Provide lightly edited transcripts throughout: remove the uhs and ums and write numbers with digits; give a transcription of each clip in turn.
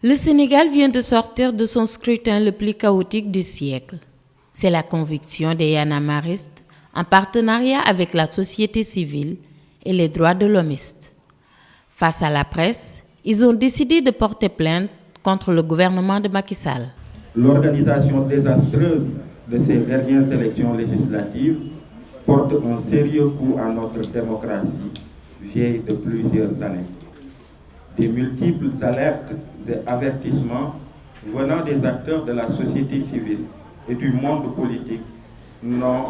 Le Sénégal vient de sortir de son scrutin le plus chaotique du siècle. C'est la conviction des yanamaristes en partenariat avec la société civile et les droits de l'homiste. Face à la presse, ils ont décidé de porter plainte contre le gouvernement de Macky Sall. L'organisation désastreuse de ces dernières élections législatives porte un sérieux coup à notre démocratie, vieille de plusieurs années. Des multiples alertes et avertissements venant des acteurs de la société civile et du monde politique n'ont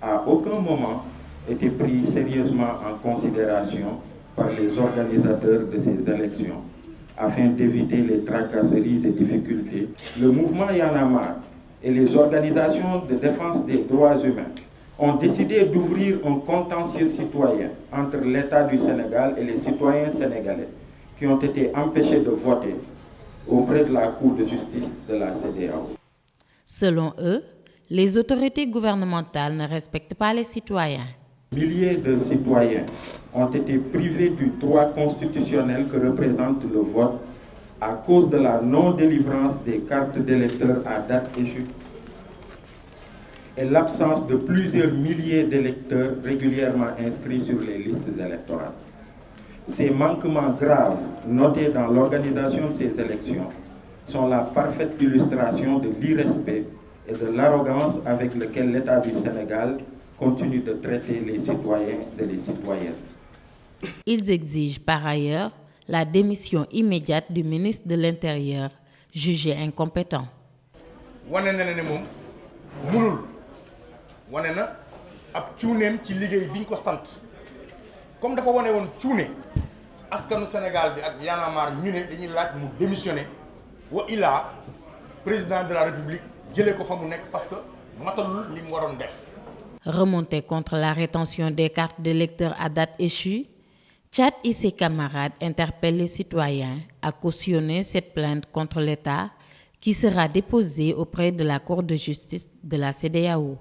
à aucun moment été pris sérieusement en considération par les organisateurs de ces élections afin d'éviter les tracasseries et difficultés. Le mouvement Y en a marre et les organisations de défense des droits humains ont décidé d'ouvrir un contentieux citoyen entre l'État du Sénégal et les citoyens sénégalais qui ont été empêchés de voter auprès de la Cour de justice de la CEDEAO. Selon eux, les autorités gouvernementales ne respectent pas les citoyens. Milliers de citoyens ont été privés du droit constitutionnel que représente le vote à cause de la non-délivrance des cartes d'électeurs à date échue et l'absence de plusieurs milliers d'électeurs régulièrement inscrits sur les listes électorales. Ces manquements graves notés dans l'organisation de ces élections sont la parfaite illustration de l'irrespect et de l'arrogance avec lequel l'État du Sénégal continue de traiter les citoyens et les citoyennes. Ils exigent par ailleurs la démission immédiate du ministre de l'Intérieur, jugé incompétent. wane na ne moom mënul wane na ab cuuneem ci liggéey biñ ko sant comme dafa wane woon cuune askanu Sénégal bi ak Y'en a marre ñu ne dañuy laaj mu démissionner wa ilaa président de la République jëlee ko fa mu nekk parce que matalul li mu waroon def. Remonté contre la rétention des cartes d'électeurs à date échue, Tchad et ses camarades interpellent les citoyens à cautionner cette plainte contre l'État qui sera déposée auprès de la Cour de justice de la CEDEAO.